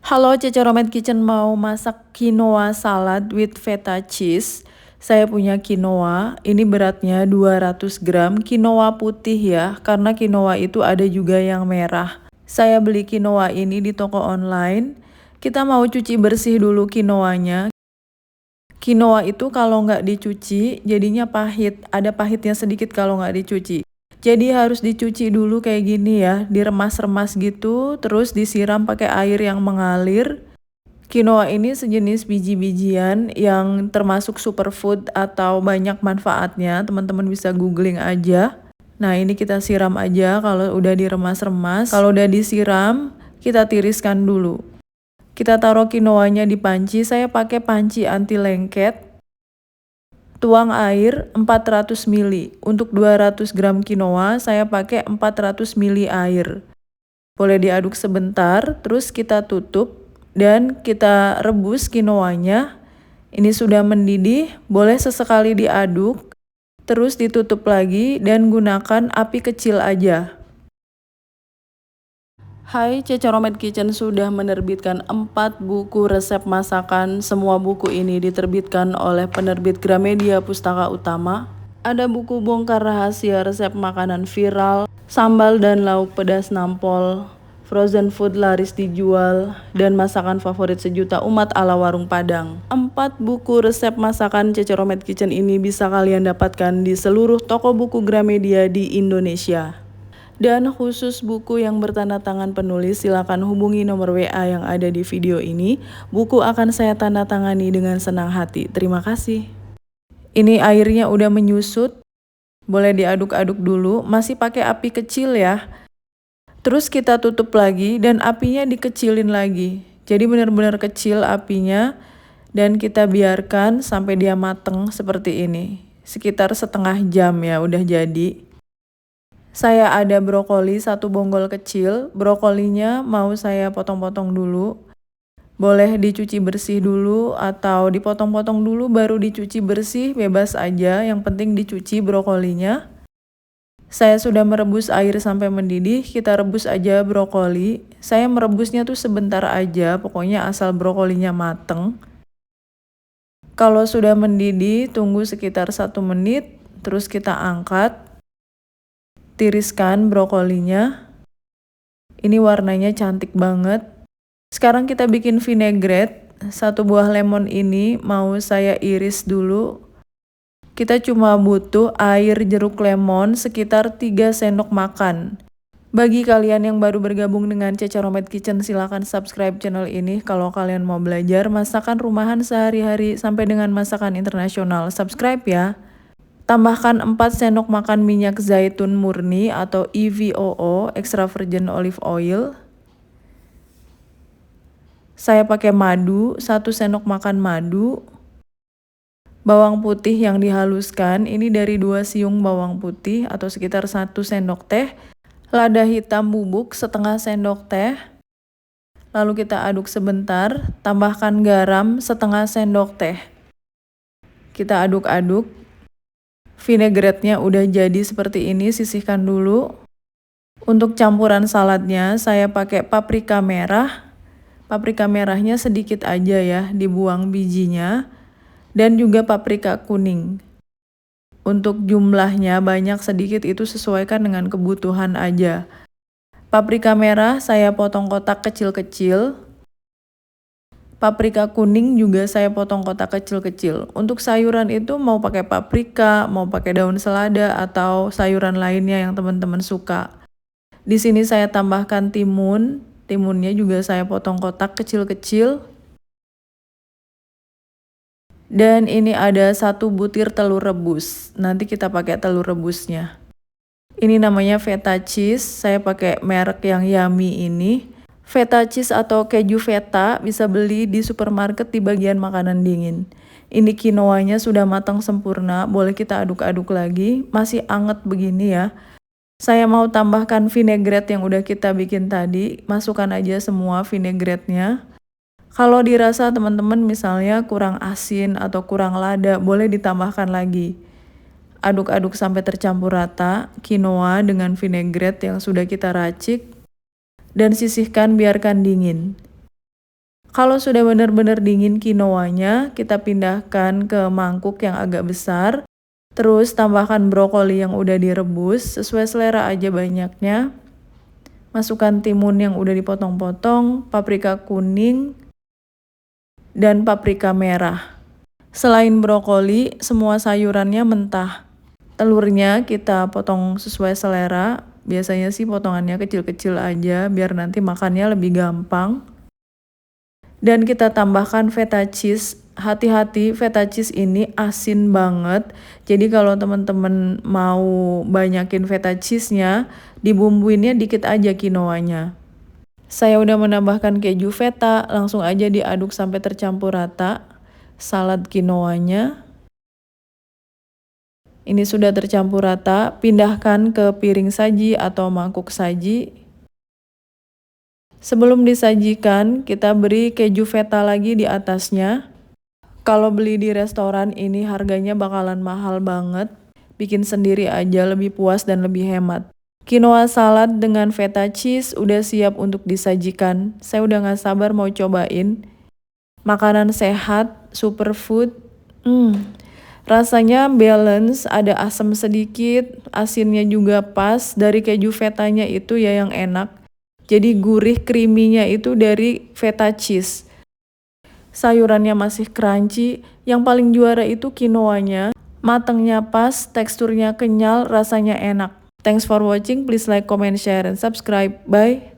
Halo, Cece Romet Kitchen mau masak quinoa salad with feta cheese. Saya punya quinoa, ini beratnya 200 gram, quinoa putih ya, karena quinoa itu ada juga yang merah. Saya beli quinoa ini di toko online. Kita mau cuci bersih dulu quinoanya. Quinoa itu kalau nggak dicuci jadinya pahit, ada pahitnya sedikit kalau nggak dicuci. Jadi harus dicuci dulu kayak gini ya, diremas-remas gitu, terus disiram pakai air yang mengalir. Quinoa ini sejenis biji-bijian yang termasuk superfood atau banyak manfaatnya, teman-teman bisa googling aja. Nah ini kita siram aja kalau udah diremas-remas, kalau udah disiram kita tiriskan dulu. Kita taruh quinoanya di panci, saya pakai panci anti lengket. Tuang air 400 ml. Untuk 200 gram quinoa saya pakai 400 ml air. Boleh diaduk sebentar, terus kita tutup dan kita rebus quinoanya. Ini sudah mendidih, boleh sesekali diaduk, terus ditutup lagi dan gunakan api kecil aja. Hai, Cece Romet Kitchen sudah menerbitkan 4 buku resep masakan. Semua buku ini diterbitkan oleh penerbit Gramedia Pustaka Utama. Ada buku bongkar rahasia resep makanan viral, sambal dan lauk pedas nampol, frozen food laris dijual, dan masakan favorit sejuta umat ala warung Padang. 4 buku resep masakan Cece Romet Kitchen ini bisa kalian dapatkan di seluruh toko buku Gramedia di Indonesia. Dan khusus buku yang bertanda tangan penulis, silakan hubungi nomor WA yang ada di video ini. Buku akan saya tanda tangani dengan senang hati. Terima kasih. Ini airnya udah menyusut. Boleh diaduk-aduk dulu, masih pakai api kecil ya. Terus kita tutup lagi dan apinya dikecilin lagi. Jadi benar-benar kecil apinya dan kita biarkan sampai dia mateng seperti ini. Sekitar setengah jam ya udah jadi. Saya ada brokoli 1 bonggol kecil, brokolinya mau saya potong-potong dulu. Boleh dicuci bersih dulu atau dipotong-potong dulu baru dicuci bersih, bebas aja, yang penting dicuci brokolinya. Saya sudah merebus air sampai mendidih, kita rebus aja brokoli. Saya merebusnya tuh sebentar aja, pokoknya asal brokolinya mateng. Kalau sudah mendidih, tunggu sekitar 1 menit, terus kita angkat. Tiriskan brokolinya. Ini warnanya cantik banget. Sekarang kita bikin vinaigrette. 1 buah lemon ini mau saya iris dulu. Kita cuma butuh air jeruk lemon sekitar 3 sendok makan. Bagi kalian yang baru bergabung dengan Cece Romet Kitchen, silahkan subscribe channel ini kalau kalian mau belajar masakan rumahan sehari-hari sampai dengan masakan internasional. Subscribe ya. Tambahkan 4 sendok makan minyak zaitun murni atau EVOO, extra virgin olive oil. Saya pakai madu, 1 sendok makan madu. Bawang putih yang dihaluskan, ini dari 2 siung bawang putih atau sekitar 1 sendok teh. Lada hitam bubuk setengah sendok teh. Lalu kita aduk sebentar, tambahkan garam setengah sendok teh. Kita aduk-aduk. Vinaigrette-nya udah jadi seperti ini, sisihkan dulu. Untuk campuran saladnya saya pakai paprika merah. Paprika merahnya sedikit aja ya, dibuang bijinya. Dan juga paprika kuning. Untuk jumlahnya banyak sedikit itu sesuaikan dengan kebutuhan aja. Paprika merah saya potong kotak kecil-kecil. Paprika kuning juga saya potong kotak kecil-kecil. Untuk sayuran itu mau pakai paprika, mau pakai daun selada atau sayuran lainnya yang teman-teman suka. Di sini saya tambahkan timun. Timunnya juga saya potong kotak kecil-kecil. Dan ini ada 1 butir telur rebus. Nanti kita pakai telur rebusnya. Ini namanya feta cheese. Saya pakai merek yang Yummy ini. Feta cheese atau keju feta bisa beli di supermarket di bagian makanan dingin. Ini quinoanya sudah matang sempurna, boleh kita aduk-aduk lagi. Masih anget begini ya. Saya mau tambahkan vinaigrette yang udah kita bikin tadi. Masukkan aja semua vinaigrette-nya. Kalau dirasa teman-teman misalnya kurang asin atau kurang lada, boleh ditambahkan lagi. Aduk-aduk sampai tercampur rata quinoa dengan vinaigrette yang sudah kita racik. Dan sisihkan, biarkan dingin. Kalau sudah benar-benar dingin quinoanya, kita pindahkan ke mangkuk yang agak besar. Terus tambahkan brokoli yang udah direbus, sesuai selera aja banyaknya. Masukkan timun yang udah dipotong-potong, paprika kuning, dan paprika merah. Selain brokoli, semua sayurannya mentah. Telurnya kita potong sesuai selera. Biasanya sih potongannya kecil-kecil aja biar nanti makannya lebih gampang. Dan kita tambahkan feta cheese. Hati-hati, feta cheese ini asin banget. Jadi kalau teman-teman mau banyakin feta cheese-nya, dibumbuinnya dikit aja quinoanya. Saya udah menambahkan keju feta, langsung aja diaduk sampai tercampur rata. Salad quinoanya. Ini sudah tercampur rata, pindahkan ke piring saji atau mangkuk saji. Sebelum disajikan, kita beri keju feta lagi di atasnya. Kalau beli di restoran ini harganya bakalan mahal banget. Bikin sendiri aja lebih puas dan lebih hemat. Quinoa salad dengan feta cheese udah siap untuk disajikan. Saya udah gak sabar mau cobain. Makanan sehat, superfood. Rasanya balance, ada asam sedikit, asinnya juga pas. Dari keju fetanya itu ya yang enak. Jadi gurih creamy-nya itu dari feta cheese. Sayurannya masih crunchy, yang paling juara itu quinoanya. Matangnya pas, teksturnya kenyal, rasanya enak. Thanks for watching, please like, comment, share, and subscribe. Bye!